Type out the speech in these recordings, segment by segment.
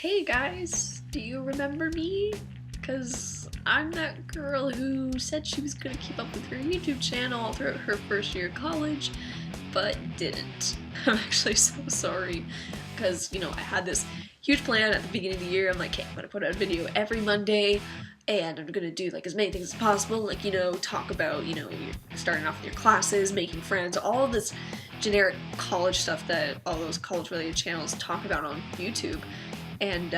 Hey guys, do you remember me? Because I'm that girl who said she was going to keep up with her YouTube channel throughout her first year of college, but didn't. I'm actually so sorry, because, I had this huge plan at the beginning of the year. I'm like, hey, I'm going to put out a video every Monday, and I'm going to do, as many things as possible, talk about, you're starting off with your classes, making friends, all of this generic college stuff that all those college-related channels talk about on YouTube. And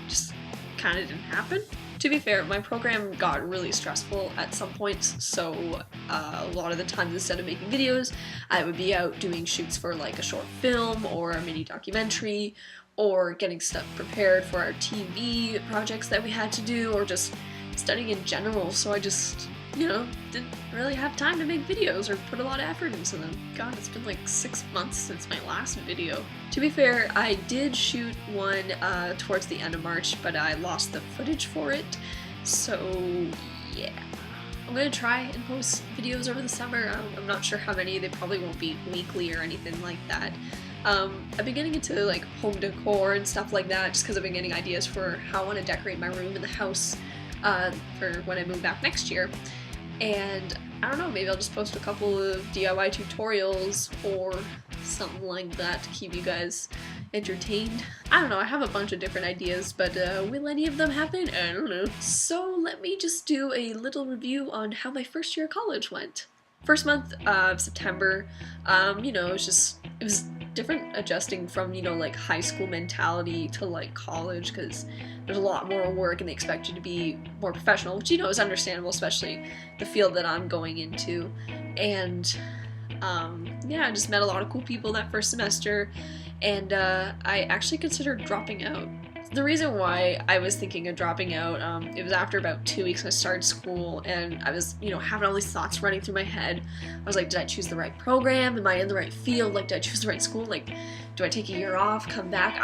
just kind of didn't happen. To be fair, my program got really stressful at some points, so a lot of the times instead of making videos, I would be out doing shoots for a short film or a mini documentary, or getting stuff prepared for our TV projects that we had to do, or just studying in general, so I just, didn't really have time to make videos or put a lot of effort into them. God, it's been 6 months since my last video. To be fair, I did shoot one towards the end of March, but I lost the footage for it, so yeah. I'm gonna try and post videos over the summer. I'm not sure how many. They probably won't be weekly or anything like that. I've been getting into home decor and stuff like that just because I've been getting ideas for how I want to decorate my room in the house for when I move back next year. And I don't know, maybe I'll just post a couple of DIY tutorials or something like that to keep you guys entertained. I don't know, I have a bunch of different ideas, but will any of them happen? I don't know. So let me just do a little review on how my first year of college went. First month of September, it was different adjusting from, high school mentality to, college, because there's a lot more work and they expect you to be more professional, which, is understandable, especially the field that I'm going into. And, yeah, I just met a lot of cool people that first semester, and I actually considered dropping out. The reason why I was thinking of dropping out, it was after about 2 weeks I started school, and I was, having all these thoughts running through my head. I was like, did I choose the right program? Am I in the right field? Did I choose the right school? Do I take a year off, come back?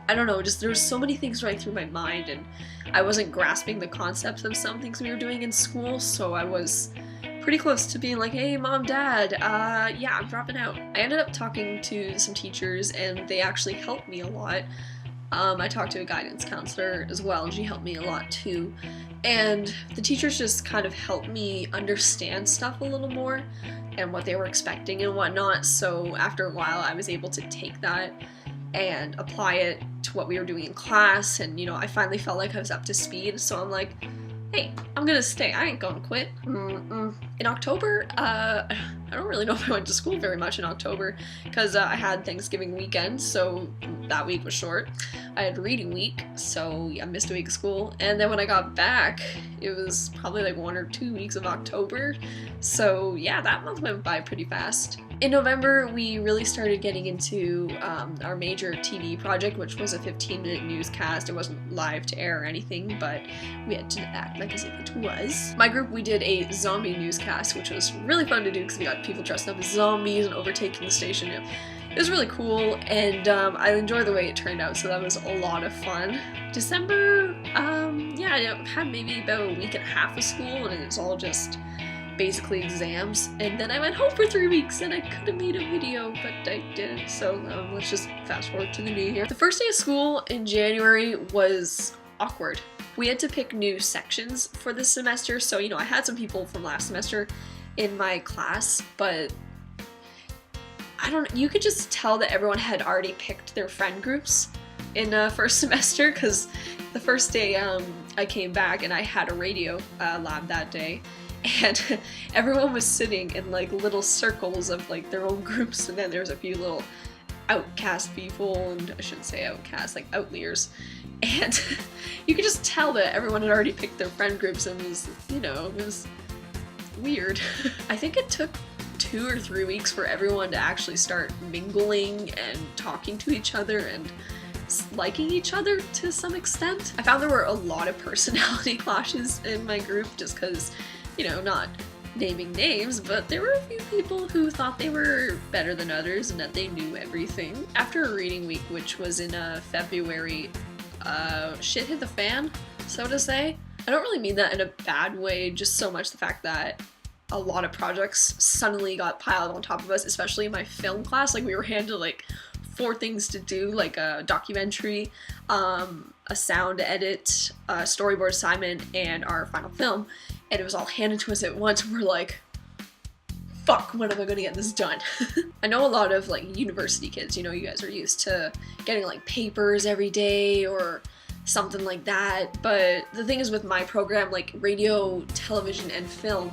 I don't know, just there was so many things running through my mind, and I wasn't grasping the concepts of some things we were doing in school, so I was pretty close to being like, hey, mom, dad, yeah, I'm dropping out. I ended up talking to some teachers, and they actually helped me a lot. I talked to a guidance counselor as well, and she helped me a lot too. And the teachers just kind of helped me understand stuff a little more and what they were expecting and whatnot. So after a while, I was able to take that and apply it to what we were doing in class. And, I finally felt like I was up to speed. So I'm like, hey, I'm gonna stay. I ain't gonna quit. In October, I don't really know if I went to school very much in October because I had Thanksgiving weekend, so that week was short. I had reading week, so I missed a week of school. And then when I got back, it was probably 1 or 2 weeks of October. So yeah, that month went by pretty fast. In November, we really started getting into our major TV project, which was a 15-minute newscast. It wasn't live to air or anything, but we had to act as if it was. My group, we did a zombie newscast, which was really fun to do because we got people dressed up as zombies and overtaking the station. It was really cool, and I enjoyed the way it turned out, so that was a lot of fun. December, yeah, I had maybe about a week and a half of school, and it was all just basically exams, and then I went home for 3 weeks, and I could have made a video, but I didn't, so let's just fast forward to the new year. The first day of school in January was awkward. We had to pick new sections for this semester, so, I had some people from last semester in my class, but you could just tell that everyone had already picked their friend groups in first semester, because the first day I came back and I had a radio lab that day, and everyone was sitting in little circles of their own groups, and then there was a few little outcast people, and I shouldn't say outcast, outliers, and you could just tell that everyone had already picked their friend groups, and it was, it was weird. I think it took 2 or 3 weeks for everyone to actually start mingling and talking to each other and liking each other to some extent. I found there were a lot of personality clashes in my group just because, not naming names, but there were a few people who thought they were better than others and that they knew everything. After a reading week, which was in February, shit hit the fan, so to say. I don't really mean that in a bad way, just so much the fact that a lot of projects suddenly got piled on top of us, especially in my film class. We were handed 4 things to do, like a documentary, a sound edit, a storyboard assignment, and our final film, and it was all handed to us at once, and we're like, fuck, when am I gonna get this done? I know a lot of like university kids, you know, you guys are used to getting like papers every day or something like that, but the thing is with my program, like radio, television, and film,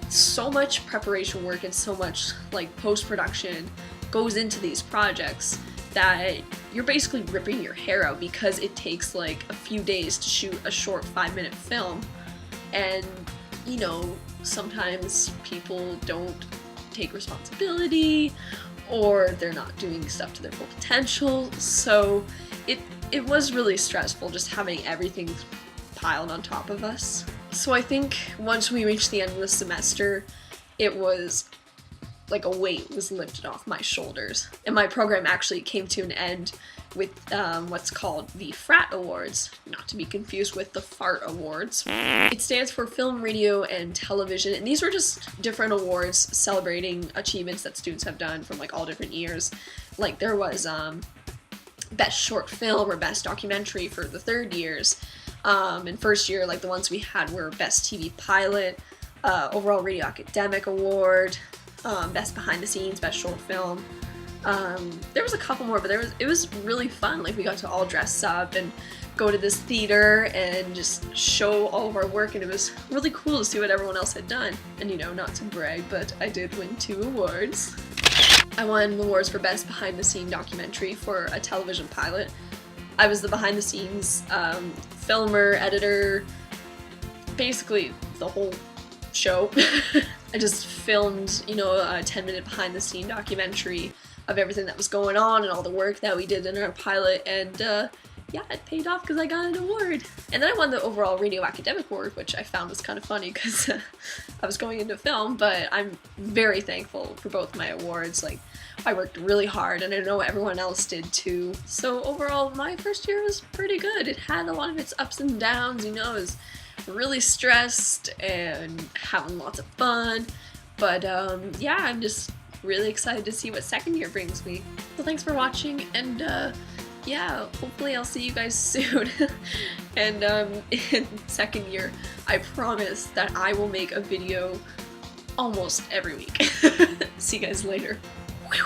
so much preparation work and so much like post-production goes into these projects that you're basically ripping your hair out because it takes like a few days to shoot a short 5-minute film, and you know, sometimes people don't take responsibility or they're not doing stuff to their full potential, so it was really stressful just having everything piled on top of us. So I think once we reached the end of the semester, it was like a weight was lifted off my shoulders, and my program actually came to an end with what's called the Frat Awards, not to be confused with the Fart Awards. It stands for Film, Radio, and Television, and these were just different awards celebrating achievements that students have done from like all different years. Like there was Best Short Film or Best Documentary for the 3rd years. In first year, like the ones we had were Best TV Pilot, Overall Radio Academic Award, Best Behind the Scenes, Best Short Film. There was a couple more, but it was really fun. Like we got to all dress up and go to this theater and just show all of our work, and it was really cool to see what everyone else had done. And you know, not to brag, but I did win 2 awards. I won awards for Best Behind the Scene Documentary for a television pilot. I was the behind the scenes filmer, editor, basically the whole show. I just filmed, you know, a 10-minute behind the scene documentary of everything that was going on and all the work that we did in our pilot, and yeah, it paid off because I got an award. And then I won the overall Radio Academic Award, which I found was kind of funny because I was going into film, but I'm very thankful for both my awards. Like, I worked really hard, and I know everyone else did too. So overall, my first year was pretty good. It had a lot of its ups and downs, you know, it was really stressed and having lots of fun. But yeah, I'm just really excited to see what second year brings me. So thanks for watching, and yeah, hopefully I'll see you guys soon. And in second year, I promise that I will make a video almost every week. See you guys later. Whew.